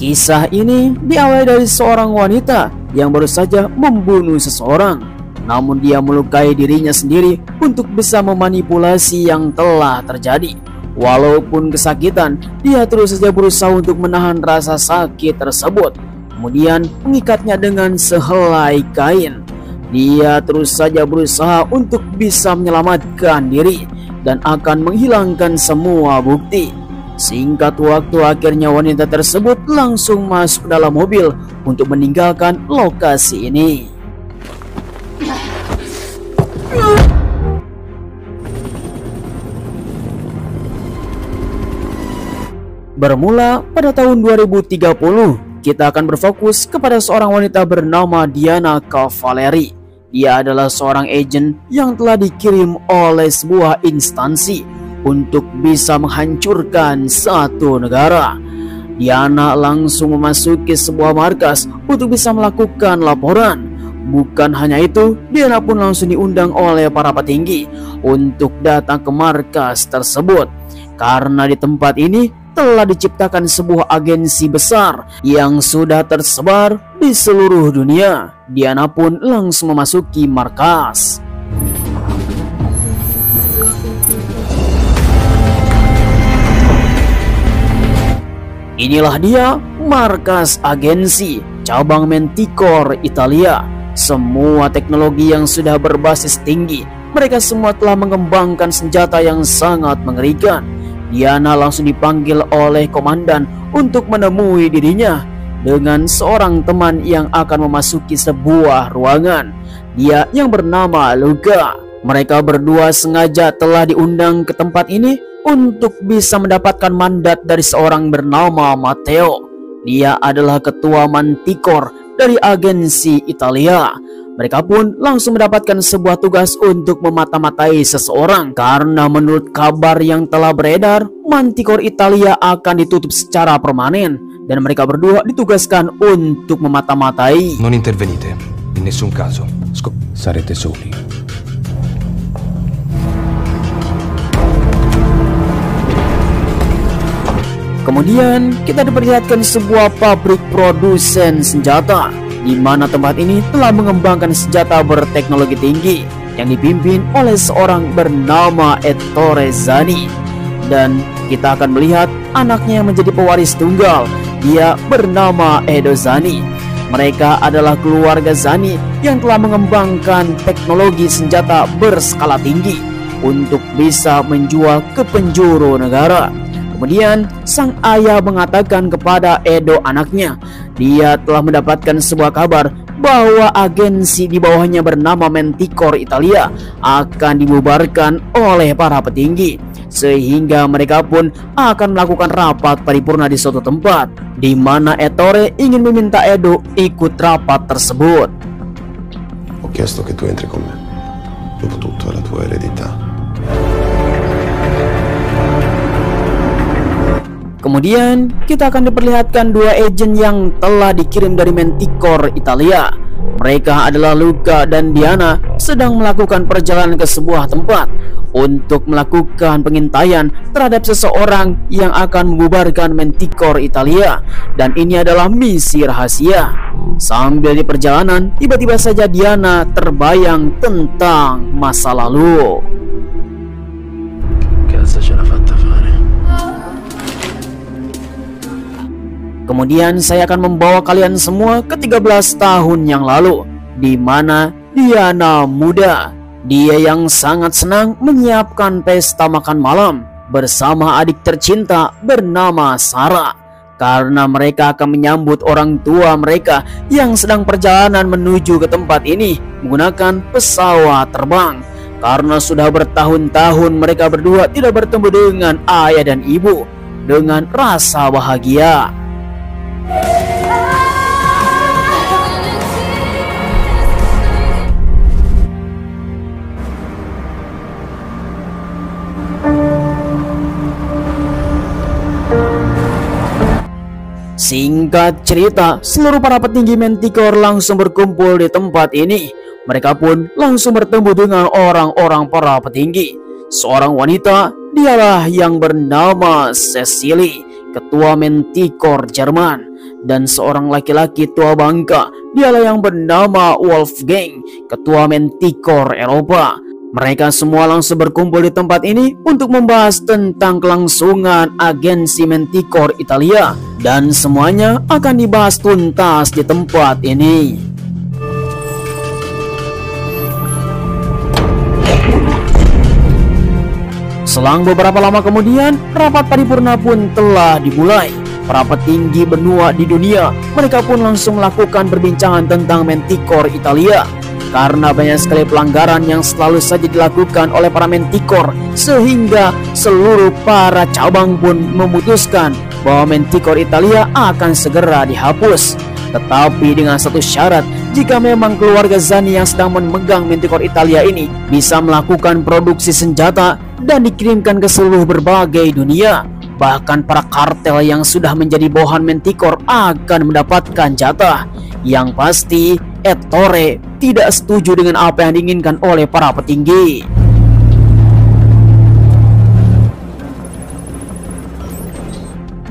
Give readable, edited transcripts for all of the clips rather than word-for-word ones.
Kisah ini diawali dari seorang wanita yang baru saja membunuh seseorang, namun dia melukai dirinya sendiri untuk bisa memanipulasi yang telah terjadi. Walaupun kesakitan, dia terus saja berusaha untuk menahan rasa sakit tersebut, kemudian mengikatnya dengan sehelai kain. Dia terus saja berusaha untuk bisa menyelamatkan diri dan akan menghilangkan semua bukti. Singkat waktu, akhirnya wanita tersebut langsung masuk dalam mobil untuk meninggalkan lokasi ini. Bermula pada tahun 2030, kita akan berfokus kepada seorang wanita bernama Diana Cavalieri. Dia adalah seorang agen yang telah dikirim oleh sebuah instansi untuk bisa menghancurkan satu negara. Diana langsung memasuki sebuah markas untuk bisa melakukan laporan. Bukan hanya itu, Diana pun langsung diundang oleh para petinggi untuk datang ke markas tersebut, karena di tempat ini telah diciptakan sebuah agensi besar yang sudah tersebar di seluruh dunia. Diana pun langsung memasuki markas. Inilah dia markas agensi cabang Manticore Italia. Semua teknologi yang sudah berbasis tinggi. Mereka semua telah mengembangkan senjata yang sangat mengerikan. Diana langsung dipanggil oleh komandan untuk menemui dirinya dengan seorang teman yang akan memasuki sebuah ruangan. Dia yang bernama Luca. Mereka berdua sengaja telah diundang ke tempat ini untuk bisa mendapatkan mandat dari seorang bernama Matteo. Dia adalah ketua Manticore dari agensi Italia. Mereka pun langsung mendapatkan sebuah tugas untuk memata-matai seseorang, karena menurut kabar yang telah beredar, Manticore Italia akan ditutup secara permanen dan mereka berdua ditugaskan untuk memata-matai. Non intervenite in nessun caso. Sarete soli. Kemudian kita diperlihatkan sebuah pabrik produsen senjata, di mana tempat ini telah mengembangkan senjata berteknologi tinggi yang dipimpin oleh seorang bernama Ettore Zani. Dan kita akan melihat anaknya yang menjadi pewaris tunggal. Dia bernama Edo Zani. Mereka adalah keluarga Zani yang telah mengembangkan teknologi senjata berskala tinggi untuk bisa menjual ke penjuru negara. Kemudian sang ayah mengatakan kepada Edo anaknya, dia telah mendapatkan sebuah kabar bahwa agensi di bawahnya bernama Manticore Italia akan dibubarkan oleh para petinggi, sehingga mereka pun akan melakukan rapat paripurna di suatu tempat, di mana Ettore ingin meminta Edo ikut rapat tersebut. Ho chiesto che tu entri con me. Dopo tutto è la tua eredità. Kemudian kita akan diperlihatkan dua agen yang telah dikirim dari Manticore Italia. Mereka adalah Luca dan Diana sedang melakukan perjalanan ke sebuah tempat untuk melakukan pengintaian terhadap seseorang yang akan membubarkan Manticore Italia, dan ini adalah misi rahasia. Sambil di perjalanan, tiba-tiba saja Diana terbayang tentang masa lalu. Kemudian saya akan membawa kalian semua ke 13 tahun yang lalu, di mana Diana muda. Dia yang sangat senang menyiapkan pesta makan malam bersama adik tercinta bernama Sarah, karena mereka akan menyambut orang tua mereka yang sedang perjalanan menuju ke tempat ini menggunakan pesawat terbang. Karena sudah bertahun-tahun mereka berdua tidak bertemu dengan ayah dan ibu dengan rasa bahagia. Singkat cerita, seluruh para petinggi Manticore langsung berkumpul di tempat ini. Mereka pun langsung bertemu dengan orang-orang para petinggi. Seorang wanita, dialah yang bernama Cecily, ketua Manticore Jerman. dan seorang laki-laki tua bangka, dialah yang bernama Wolfgang, ketua Manticore Eropa. Mereka semua langsung berkumpul di tempat ini untuk membahas tentang kelangsungan agensi Manticore Italia, dan semuanya akan dibahas tuntas di tempat ini. Selang beberapa lama kemudian, rapat paripurna pun telah dimulai. Para petinggi benua di dunia, mereka pun langsung melakukan perbincangan tentang Manticore Italia. Karena banyak sekali pelanggaran yang selalu saja dilakukan oleh para Manticore, sehingga seluruh para cabang pun memutuskan bahwa Manticore Italia akan segera dihapus. Tetapi dengan satu syarat, jika memang keluarga Zani yang sedang memegang Manticore Italia ini bisa melakukan produksi senjata dan dikirimkan ke seluruh berbagai dunia, bahkan para kartel yang sudah menjadi bawahan Manticore akan mendapatkan jatah. Yang pasti, Ettore tidak setuju dengan apa yang diinginkan oleh para petinggi.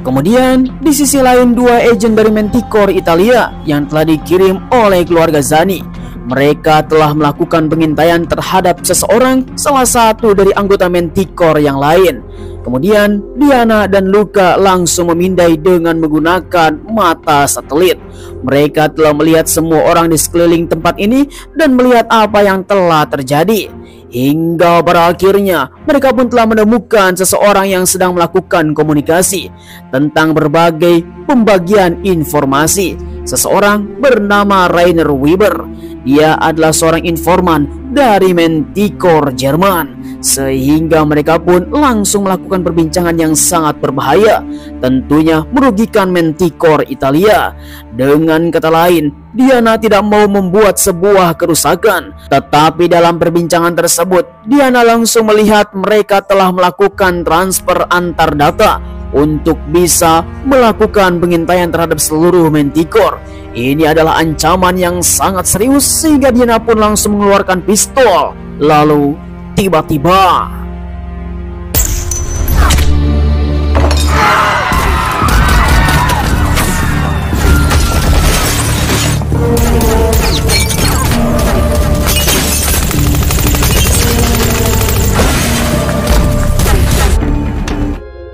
Kemudian, di sisi lain, dua agen dari Manticore Italia yang telah dikirim oleh keluarga Zani. Mereka telah melakukan pengintaian terhadap seseorang, salah satu dari anggota Manticore yang lain. Kemudian, Diana dan Luca langsung memindai dengan menggunakan mata satelit. Mereka telah melihat semua orang di sekeliling tempat ini dan melihat apa yang telah terjadi. Hingga pada akhirnya, mereka pun telah menemukan seseorang yang sedang melakukan komunikasi tentang berbagai pembagian informasi. Seseorang bernama Rainer Weber. Dia adalah seorang informan dari Manticore Jerman, sehingga mereka pun langsung melakukan perbincangan yang sangat berbahaya, tentunya merugikan Manticore Italia. Dengan kata lain, Diana tidak mau membuat sebuah kerusakan, tetapi dalam perbincangan tersebut, Diana langsung melihat mereka telah melakukan transfer antar data untuk bisa melakukan pengintaian terhadap seluruh Manticore. Ini adalah ancaman yang sangat serius, sehingga Diana pun langsung mengeluarkan pistol. Lalu tiba-tiba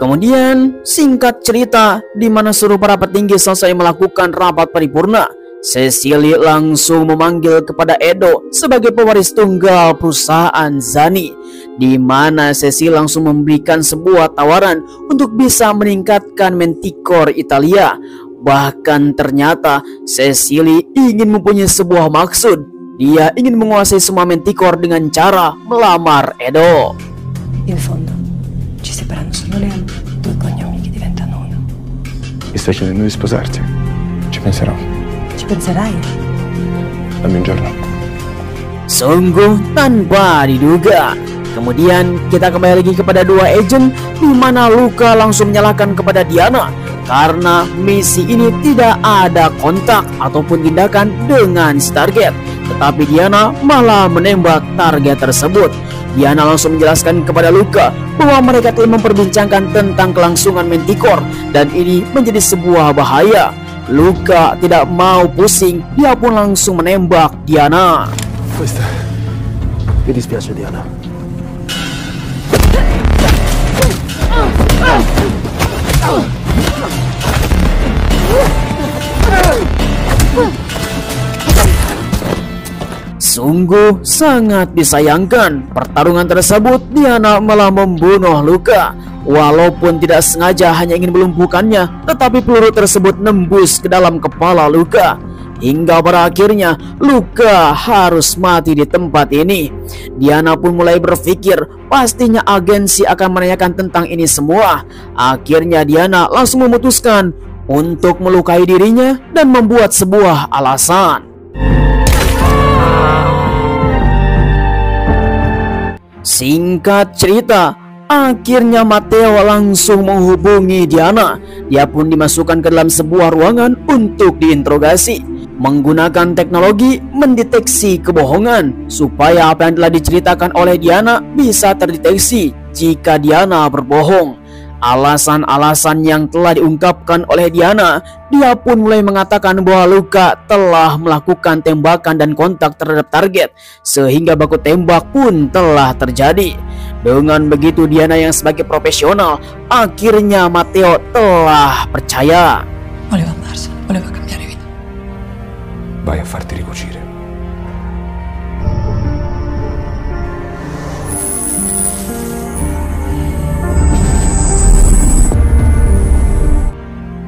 kemudian, singkat cerita, di mana seluruh para petinggi selesai melakukan rapat paripurna, Cecily langsung memanggil kepada Edo sebagai pewaris tunggal perusahaan Zani, di mana Cecily langsung memberikan sebuah tawaran untuk bisa meningkatkan Manticore Italia. Bahkan ternyata Cecily ingin mempunyai sebuah maksud. Dia ingin menguasai semua Manticore dengan cara melamar Edo. In fondo, ci separano solo le due cognomi che diventano uno. Mi stai chiedendo di sposarti? Ci penserò. Ci penserai? Dammi un giorno. Sungguh tanpa diduga. Kemudian kita kembali lagi kepada dua agen, di mana Luca langsung menyalahkan kepada Diana karena misi ini tidak ada kontak ataupun tindakan dengan si target, tetapi Diana malah menembak target tersebut. Diana langsung menjelaskan kepada Luca bahwa mereka telah memperbincangkan tentang kelangsungan Manticore dan ini menjadi sebuah bahaya. Luca tidak mau pusing, dia pun langsung menembak Diana. Questa. Mi dispiace, Diana. Sungguh sangat disayangkan, pertarungan tersebut Diana malah membunuh Luca. Walaupun tidak sengaja hanya ingin melumpuhkannya, tetapi peluru tersebut nembus ke dalam kepala Luca. Hingga pada akhirnya Luca harus mati di tempat ini. Diana pun mulai berpikir pastinya agensi akan menanyakan tentang ini semua. Akhirnya Diana langsung memutuskan untuk melukai dirinya dan membuat sebuah alasan. Singkat cerita, akhirnya Matteo langsung menghubungi Diana. Dia pun dimasukkan ke dalam sebuah ruangan untuk diinterogasi. Menggunakan teknologi mendeteksi kebohongan, supaya apa yang telah diceritakan oleh Diana bisa terdeteksi jika Diana berbohong. alasan-alasan yang telah diungkapkan oleh Diana, dia pun mulai mengatakan bahwa Luka telah melakukan tembakan dan kontak terhadap target, sehingga baku tembak pun telah terjadi. Dengan begitu Diana yang sebagai profesional, akhirnya Matteo telah percaya. Voleva andarsene, voleva cambiare vita. Vai a farti ricucire.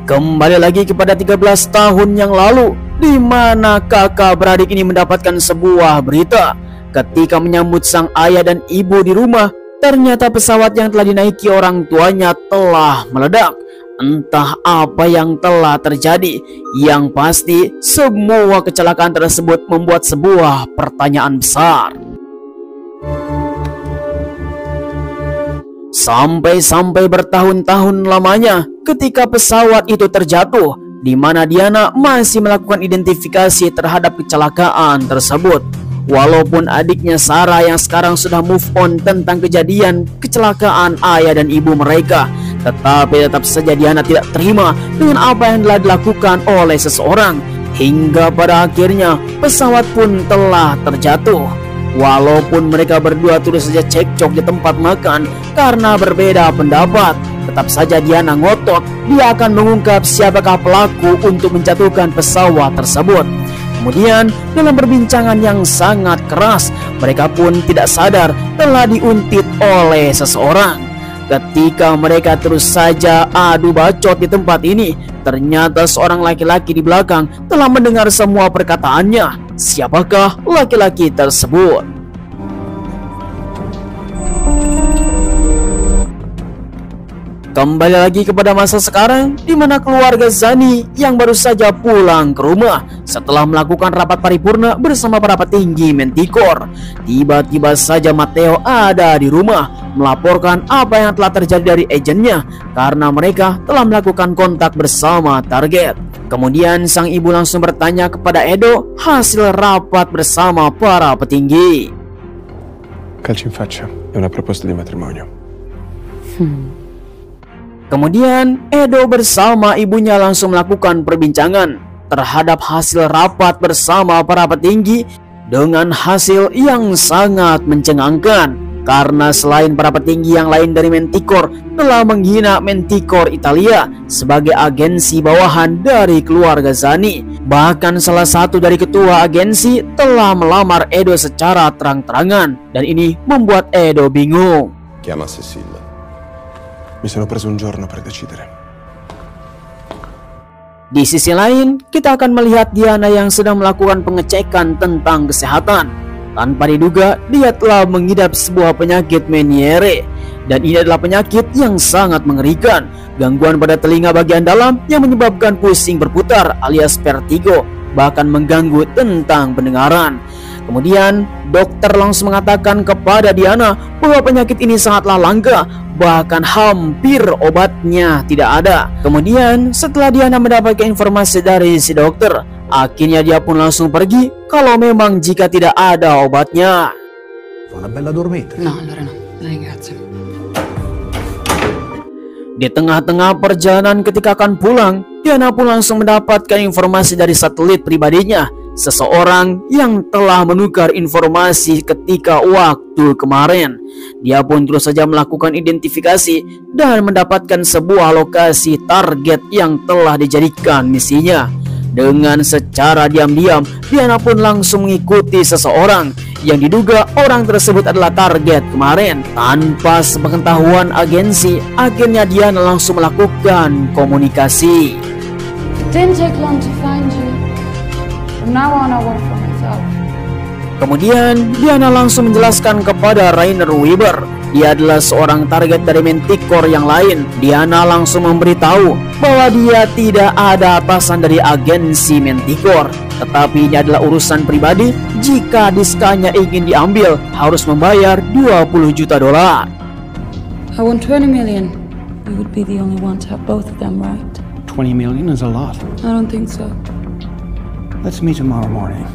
Kembali lagi kepada 13 tahun yang lalu, di mana kakak beradik ini mendapatkan sebuah berita. Ketika menyambut sang ayah dan ibu di rumah, ternyata pesawat yang telah dinaiki orang tuanya telah meledak. Entah apa yang telah terjadi. Yang pasti, semua kecelakaan tersebut membuat sebuah pertanyaan besar. Sampai bertahun-tahun lamanya ketika pesawat itu terjatuh, di mana Diana masih melakukan identifikasi terhadap kecelakaan tersebut. Walaupun adiknya Sarah yang sekarang sudah move on tentang kejadian kecelakaan ayah dan ibu mereka, tetapi tetap saja Diana tidak terima dengan apa yang telah dilakukan oleh seseorang. Hingga pada akhirnya pesawat pun telah terjatuh. Walaupun mereka berdua terus saja cekcok di tempat makan karena berbeda pendapat, tetap saja Diana ngotot dia akan mengungkap siapakah pelaku untuk menjatuhkan pesawat tersebut. Kemudian dalam perbincangan yang sangat keras, mereka pun tidak sadar telah diuntit oleh seseorang. Ketika mereka terus saja adu bacot di tempat ini, ternyata seorang laki-laki di belakang telah mendengar semua perkataannya. Siapakah laki-laki tersebut? Kembali lagi kepada masa sekarang, di mana keluarga Zani yang baru saja pulang ke rumah setelah melakukan rapat paripurna bersama para petinggi Manticore. Tiba-tiba saja Matteo ada di rumah melaporkan apa yang telah terjadi dari agennya karena mereka telah melakukan kontak bersama target. Kemudian sang ibu langsung bertanya kepada Edo hasil rapat bersama para petinggi. Calci in faccia, è una proposta di matrimonio. Kemudian Edo bersama ibunya langsung melakukan perbincangan terhadap hasil rapat bersama para petinggi dengan hasil yang sangat mencengangkan. Karena selain para petinggi yang lain dari Manticore telah menghina Manticore Italia sebagai agensi bawahan dari keluarga Zani. Bahkan salah satu dari ketua agensi telah melamar Edo secara terang-terangan, dan ini membuat Edo bingung. Chiama Cecilia. Mi sono preso un giorno per decidere. Di sisi lain, kita akan melihat Diana yang sedang melakukan pengecekan tentang kesehatan. Tanpa diduga, dia telah mengidap sebuah penyakit Meniere. Dan ini adalah penyakit yang sangat mengerikan, gangguan pada telinga bagian dalam yang menyebabkan pusing berputar alias vertigo, bahkan mengganggu tentang pendengaran. Kemudian dokter langsung mengatakan kepada Diana bahwa penyakit ini sangatlah langka, bahkan hampir obatnya tidak ada. Kemudian setelah Diana mendapatkan informasi dari si dokter, akhirnya dia pun langsung pergi kalau memang jika tidak ada obatnya. Una bella dormita. No, allora no, grazie. Di tengah-tengah perjalanan ketika akan pulang, Diana pun langsung mendapatkan informasi dari satelit pribadinya, seseorang yang telah menukar informasi ketika waktu kemarin. Dia pun terus saja melakukan identifikasi dan mendapatkan sebuah lokasi target yang telah dijadikan misinya. Dengan secara diam-diam, Diana pun langsung mengikuti seseorang yang diduga orang tersebut adalah target kemarin. Tanpa sepengetahuan agensi, akhirnya Diana langsung melakukan komunikasi. Didn't take long to find you. From now on, I work for myself. Kemudian Diana langsung menjelaskan kepada Rainer Weber, dia adalah seorang target dari Manticore yang lain. Diana langsung memberitahu bahwa dia tidak ada atasan dari agensi Manticore, tetapi ini adalah urusan pribadi. Jika diskanya ingin diambil, harus membayar $20 juta. I want 20 million. We would be the only one to have both of them, right? 20 million is a lot. I don't think so. Let's meet tomorrow morning.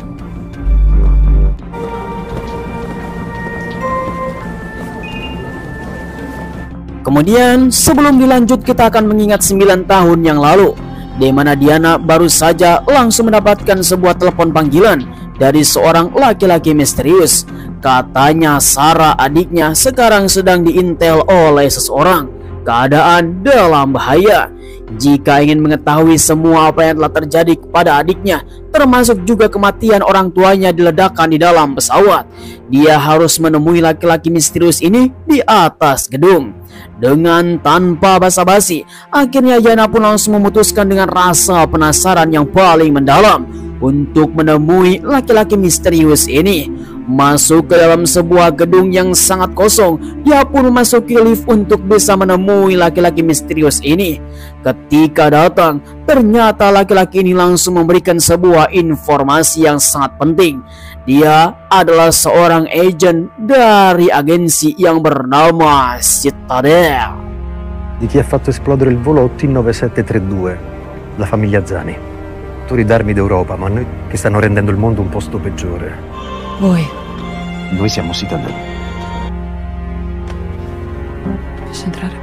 Kemudian sebelum dilanjut kita akan mengingat 9 tahun yang lalu, di mana Diana baru saja langsung mendapatkan sebuah telepon panggilan dari seorang laki-laki misterius. Katanya Sarah adiknya sekarang sedang diintel oleh seseorang. Keadaan dalam bahaya. Jika ingin mengetahui semua apa yang telah terjadi kepada adiknya, termasuk juga kematian orang tuanya diledakkan di dalam pesawat, dia harus menemui laki-laki misterius ini di atas gedung. Dengan tanpa basa-basi, akhirnya Diana pun langsung memutuskan dengan rasa penasaran yang paling mendalam untuk menemui laki-laki misterius ini. Masuk ke dalam sebuah gedung yang sangat kosong, dia pun memasuki lift untuk bisa menemui laki-laki misterius ini. Ketika datang, ternyata laki-laki ini langsung memberikan sebuah informasi yang sangat penting. Dia adalah seorang agen dari agensi yang bernama Citadel. Di chi ha fatto esplodere il volo T9732, la famiglia Zani. Attori d'armi d'Europa, ma noi che stanno rendendo il mondo un posto peggiore. Voi. Noi siamo Citadel. Posso entrare?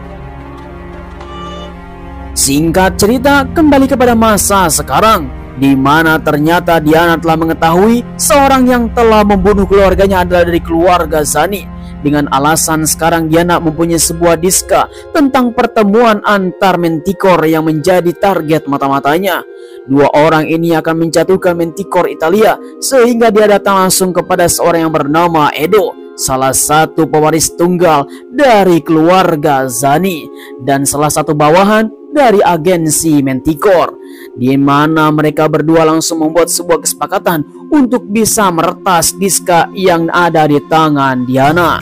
Singkat cerita, kembali kepada masa sekarang, di mana ternyata Diana telah mengetahui seorang yang telah membunuh keluarganya adalah dari keluarga Zani. Dengan alasan sekarang Diana mempunyai sebuah diska tentang pertemuan antar Manticore yang menjadi target mata-matanya. Dua orang ini akan menjatuhkan Manticore Italia, sehingga dia datang langsung kepada seorang yang bernama Edo, salah satu pewaris tunggal dari keluarga Zani dan salah satu bawahan dari agensi Manticore, di mana mereka berdua langsung membuat sebuah kesepakatan untuk bisa meretas diska yang ada di tangan Diana.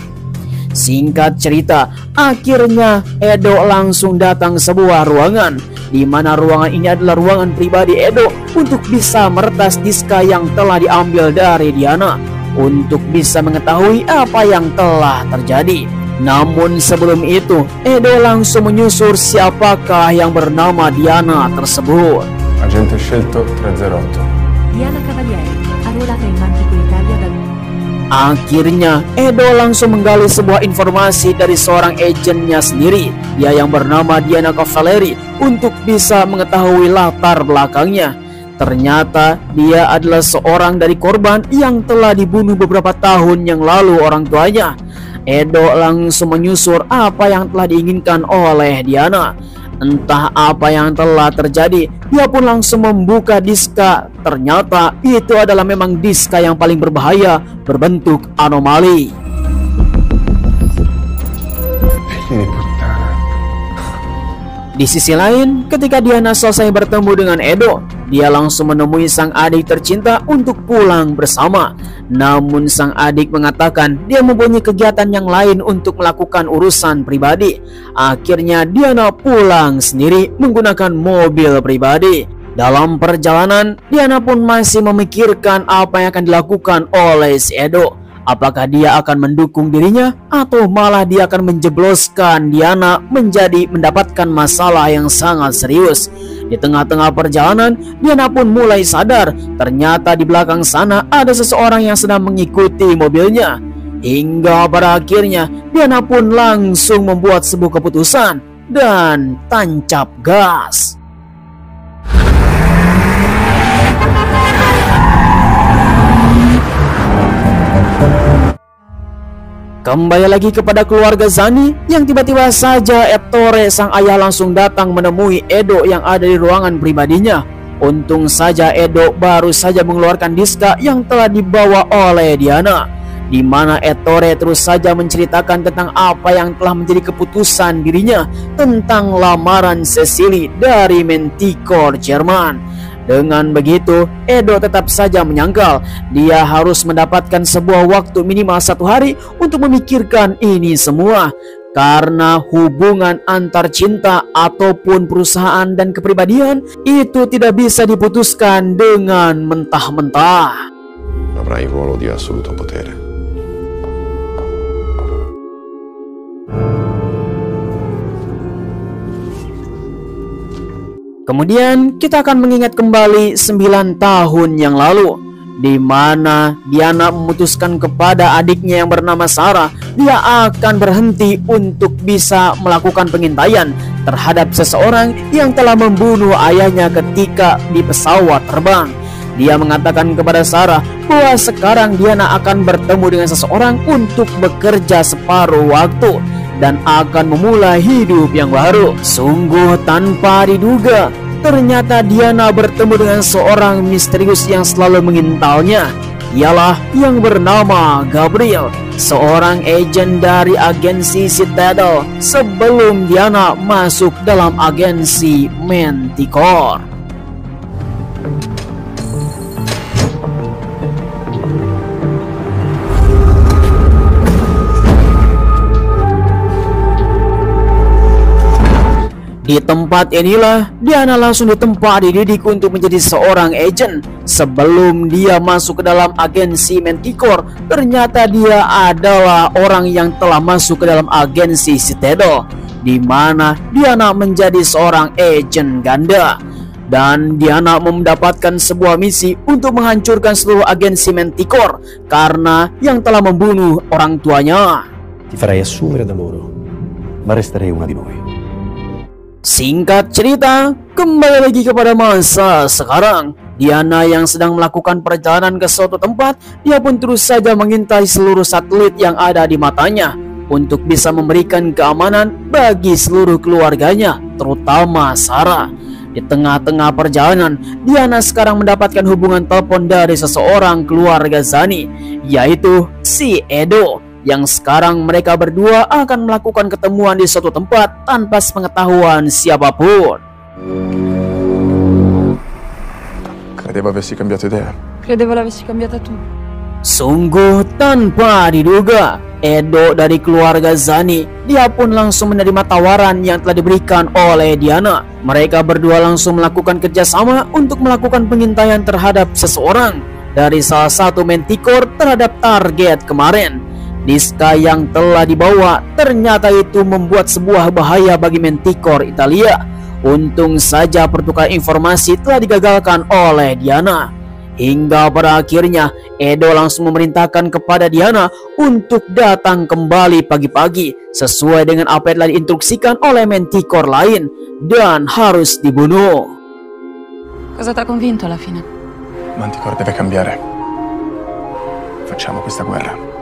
Singkat cerita, akhirnya Edo langsung datang sebuah ruangan, di mana ruangan ini adalah ruangan pribadi Edo untuk bisa meretas diska yang telah diambil dari Diana, untuk bisa mengetahui apa yang telah terjadi. Namun sebelum itu, Edo langsung menyusur siapakah yang bernama Diana tersebut. Agente scelto 308. Diana Cavalieri, arruolata in Manticore Italia dal... Akhirnya Edo langsung menggali sebuah informasi dari seorang agennya sendiri, dia yang bernama Diana Cavalieri, untuk bisa mengetahui latar belakangnya. Ternyata dia adalah seorang dari korban yang telah dibunuh beberapa tahun yang lalu orang tuanya. Edo langsung menyusur apa yang telah diinginkan oleh Diana. Entah apa yang telah terjadi, dia pun langsung membuka diska. Ternyata itu adalah memang diska yang paling berbahaya, berbentuk anomali. Di sisi lain, ketika Diana selesai bertemu dengan Edo, dia langsung menemui sang adik tercinta untuk pulang bersama. Namun sang adik mengatakan dia mempunyai kegiatan yang lain untuk melakukan urusan pribadi. Akhirnya Diana pulang sendiri menggunakan mobil pribadi. Dalam perjalanan, Diana pun masih memikirkan apa yang akan dilakukan oleh si Edo. Apakah dia akan mendukung dirinya atau malah dia akan menjebloskan Diana menjadi mendapatkan masalah yang sangat serius. Di tengah-tengah perjalanan, Diana pun mulai sadar ternyata di belakang sana ada seseorang yang sedang mengikuti mobilnya. Hingga pada akhirnya Diana pun langsung membuat sebuah keputusan dan tancap gas. Kembali lagi kepada keluarga Zani, yang tiba-tiba saja Ettore sang ayah langsung datang menemui Edo yang ada di ruangan pribadinya. Untung saja Edo baru saja mengeluarkan diska yang telah dibawa oleh Diana, di mana Ettore terus saja menceritakan tentang apa yang telah menjadi keputusan dirinya tentang lamaran Cecily dari Manticore Jerman. Dengan begitu, Edo tetap saja menyangkal dia harus mendapatkan sebuah waktu minimal 1 hari untuk memikirkan ini semua. Karena hubungan antar cinta ataupun perusahaan dan kepribadian itu tidak bisa diputuskan dengan mentah-mentah. Avrai il ruolo di assoluto potere. Kemudian kita akan mengingat kembali 9 tahun yang lalu, di mana Diana memutuskan kepada adiknya yang bernama Sarah dia akan berhenti untuk bisa melakukan pengintaian terhadap seseorang yang telah membunuh ayahnya ketika di pesawat terbang. Dia mengatakan kepada Sarah bahwa sekarang Diana akan bertemu dengan seseorang untuk bekerja separuh waktu dan akan memulai hidup yang baru. Sungguh tanpa diduga, ternyata Diana bertemu dengan seorang misterius yang selalu mengintalnya. Ialah yang bernama Gabriel, seorang agen dari agensi Citadel sebelum Diana masuk dalam agensi Manticore. Di tempat inilah Diana langsung ditempa dididik untuk menjadi seorang agen. Sebelum dia masuk ke dalam agensi Manticore, ternyata dia adalah orang yang telah masuk ke dalam agensi Citadel, di mana Diana menjadi seorang agen ganda. Dan Diana mendapatkan sebuah misi untuk menghancurkan seluruh agensi Manticore karena yang telah membunuh orang tuanya. Ti farai assumere da loro, ma resterei una di noi. Singkat cerita, kembali lagi kepada masa sekarang. Diana yang sedang melakukan perjalanan ke suatu tempat, dia pun terus saja mengintai seluruh satelit yang ada di matanya untuk bisa memberikan keamanan bagi seluruh keluarganya, terutama Sarah. Di tengah-tengah perjalanan, Diana sekarang mendapatkan hubungan telepon dari seseorang keluarga Zani, yaitu si Edo, yang sekarang mereka berdua akan melakukan ketemuan di suatu tempat tanpa sepengetahuan siapapun. Credevo avessi cambiato idea. Credevo l'avessi cambiata tu. Sungguh tanpa diduga, Edo dari keluarga Zani, dia pun langsung menerima tawaran yang telah diberikan oleh Diana. Mereka berdua langsung melakukan kerjasama untuk melakukan pengintaian terhadap seseorang dari salah satu Manticore terhadap target kemarin. Niska yang telah dibawa ternyata itu membuat sebuah bahaya bagi Manticore Italia. Untung saja pertukaran informasi telah digagalkan oleh Diana. Hingga pada akhirnya Edo langsung memerintahkan kepada Diana untuk datang kembali pagi-pagi sesuai dengan apa yang telah diinstruksikan oleh Manticore lain dan harus dibunuh. Cosa t'ha convinto alla fine? Manticore deve cambiare. Facciamo questa guerra.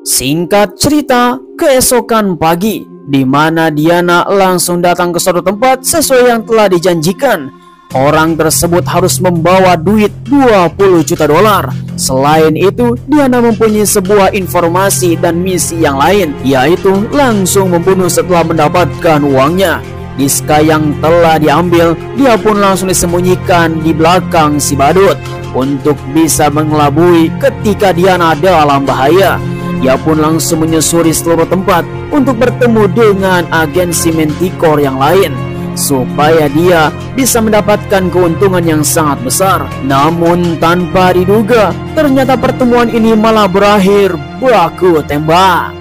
Singkat cerita, keesokan pagi, di mana Diana langsung datang ke suatu tempat sesuai yang telah dijanjikan. Orang tersebut harus membawa duit 20 juta dolar. Selain itu, Diana mempunyai sebuah informasi dan misi yang lain, yaitu langsung membunuh setelah mendapatkan uangnya. Niska yang telah diambil, dia pun langsung disembunyikan di belakang si badut untuk bisa mengelabui ketika Diana dalam bahaya. Dia pun langsung menyusuri seluruh tempat untuk bertemu dengan agensi Manticore yang lain supaya dia bisa mendapatkan keuntungan yang sangat besar. Namun tanpa diduga, ternyata pertemuan ini malah berakhir baku tembak.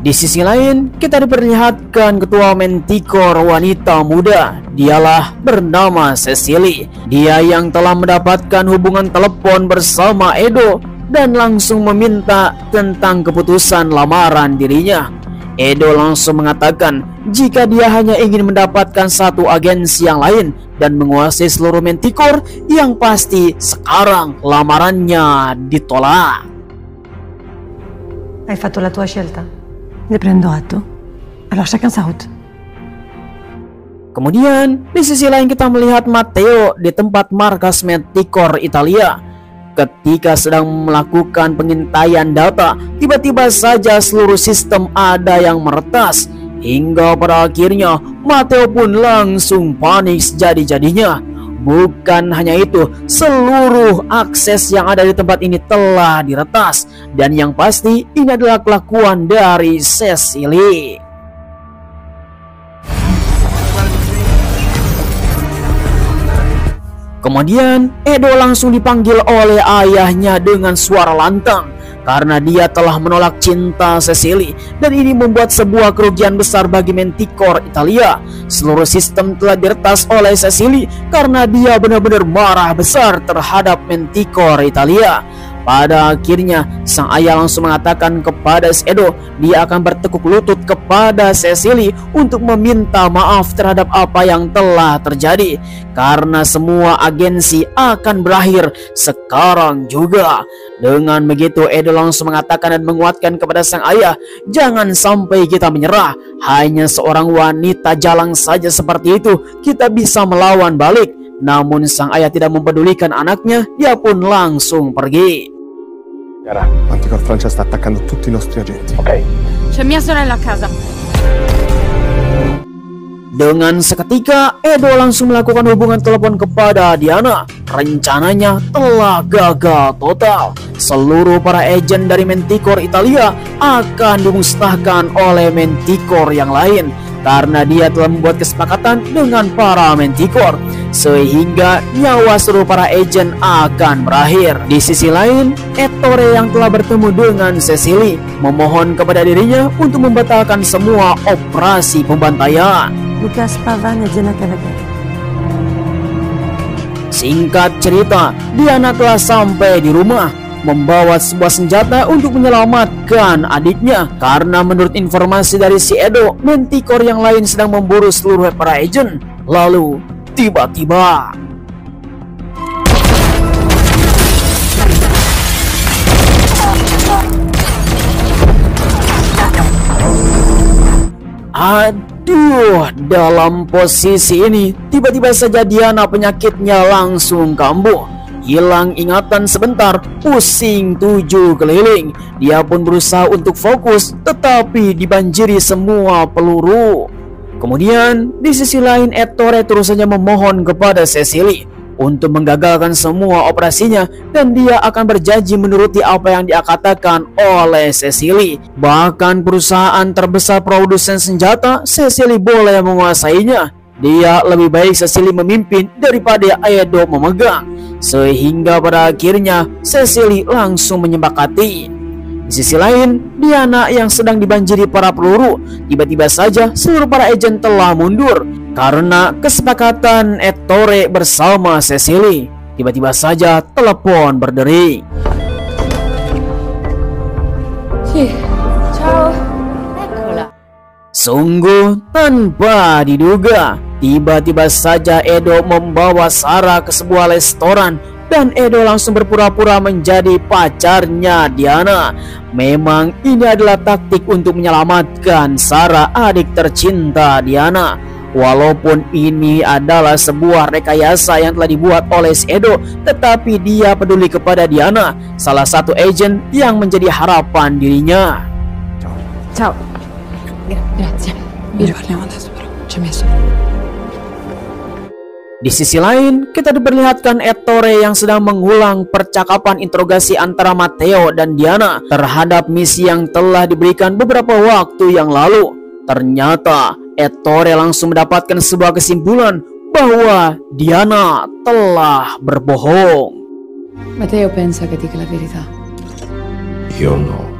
Di sisi lain, kita diperlihatkan ketua Manticore wanita muda. Dialah bernama Cecily. Dia yang telah mendapatkan hubungan telepon bersama Edo dan langsung meminta tentang keputusan lamaran dirinya. Edo langsung mengatakan jika dia hanya ingin mendapatkan satu agensi yang lain dan menguasai seluruh Manticore, yang pasti sekarang lamarannya ditolak. Hai fatto la tua scelta? Ne prendo atto. Allora chacun sa route. Kemudian di sisi lain kita melihat Matteo di tempat markas Manticore Italia. Ketika sedang melakukan pengintaian data, tiba-tiba saja seluruh sistem ada yang meretas. Hingga pada akhirnya Matteo pun langsung panik sejadi-jadinya. Bukan hanya itu, seluruh akses yang ada di tempat ini telah diretas. Dan yang pasti ini adalah kelakuan dari Cecily. Kemudian Edo langsung dipanggil oleh ayahnya dengan suara lantang karena dia telah menolak cinta Cecily, dan ini membuat sebuah kerugian besar bagi Manticore Italia. Seluruh sistem telah diretas oleh Cecily karena dia benar-benar marah besar terhadap Manticore Italia. Pada akhirnya sang ayah langsung mengatakan kepada Edo dia akan bertekuk lutut kepada Cecily untuk meminta maaf terhadap apa yang telah terjadi, karena semua agensi akan berakhir sekarang juga. Dengan begitu Edo langsung mengatakan dan menguatkan kepada sang ayah, jangan sampai kita menyerah, hanya seorang wanita jalang saja seperti itu kita bisa melawan balik. Namun sang ayah tidak mempedulikan anaknya, dia pun langsung pergi. Manticore Francia sta attaccando tutti i nostri agenti. Ok. C'è mia sorella a casa. Dengan seketika Edo langsung melakukan hubungan telepon kepada Diana. Rencananya telah gagal total. Seluruh para agen dari Manticore Italia akan dimusnahkan oleh Manticore yang lain karena dia telah membuat kesepakatan dengan para Manticore, sehingga nyawa seluruh para agen akan berakhir. Di sisi lain, Ettore yang telah bertemu dengan Cecily memohon kepada dirinya untuk membatalkan semua operasi pembantaian. Lukas Pavane Jenakanaga. Singkat cerita, Diana telah sampai di rumah membawa sebuah senjata untuk menyelamatkan adiknya, karena menurut informasi dari si Edo, Manticore yang lain sedang memburu seluruh para agen. Lalu tiba-tiba dalam posisi ini tiba-tiba saja Diana penyakitnya langsung kambuh, hilang ingatan sebentar, pusing 7 keliling. Dia pun berusaha untuk fokus tetapi dibanjiri semua peluru. Kemudian di sisi lain Ettore terus saja memohon kepada Cecily untuk menggagalkan semua operasinya, dan dia akan berjanji menuruti apa yang dia katakan oleh Cecily. Bahkan perusahaan terbesar produsen senjata, Cecily boleh menguasainya. Dia lebih baik Cecily memimpin daripada Edo memegang, sehingga pada akhirnya Cecily langsung menyepakati. Di sisi lain, Diana yang sedang dibanjiri para peluru, tiba-tiba saja seluruh para agen telah mundur karena kesepakatan Ettore bersama Cecily. Tiba-tiba saja telepon berdering. Ciao. Sungguh tanpa diduga, tiba-tiba saja Edo membawa Sarah ke sebuah restoran dan Edo langsung berpura-pura menjadi pacarnya Diana. Memang ini adalah taktik untuk menyelamatkan Sarah, adik tercinta Diana. Walaupun ini adalah sebuah rekayasa yang telah dibuat oleh Edo, tetapi dia peduli kepada Diana, salah satu agen yang menjadi harapan dirinya. Ciao. Grazie. Vi riparliamo adesso però. Ci ha messo. Di sisi lain, kita diperlihatkan Ettore yang sedang mengulang percakapan interogasi antara Matteo dan Diana terhadap misi yang telah diberikan beberapa waktu yang lalu. Ternyata Ettore langsung mendapatkan sebuah kesimpulan bahwa Diana telah berbohong. Matteo pensa che dica la verità. Io no.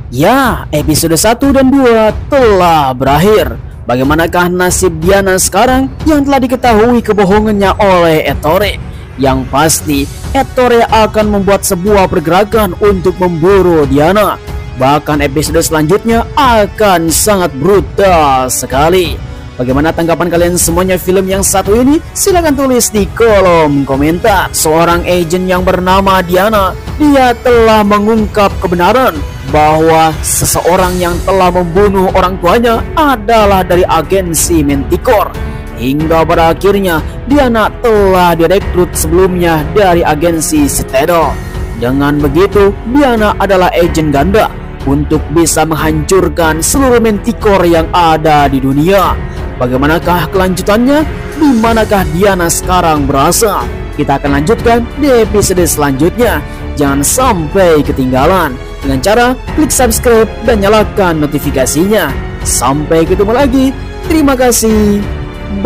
Ya, episode 1 dan 2 telah berakhir. Bagaimanakah nasib Diana sekarang yang telah diketahui kebohongannya oleh Ettore? Yang pasti, Ettore akan membuat sebuah pergerakan untuk memburu Diana. Bahkan episode selanjutnya akan sangat brutal sekali. Bagaimana tanggapan kalian semuanya film yang satu ini? Silahkan tulis di kolom komentar. Seorang agen yang bernama Diana, dia telah mengungkap kebenaran bahwa seseorang yang telah membunuh orang tuanya adalah dari agensi Manticore. Hingga pada akhirnya Diana telah direkrut sebelumnya dari agensi Citadel. Dengan begitu, Diana adalah agen ganda untuk bisa menghancurkan seluruh Manticore yang ada di dunia. Bagaimanakah kelanjutannya? Di manakah Diana sekarang berasal? Kita akan lanjutkan di episode selanjutnya. Jangan sampai ketinggalan dengan cara klik subscribe dan nyalakan notifikasinya. Sampai ketemu lagi. Terima kasih.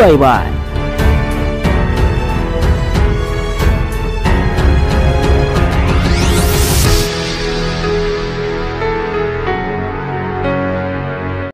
Bye-bye.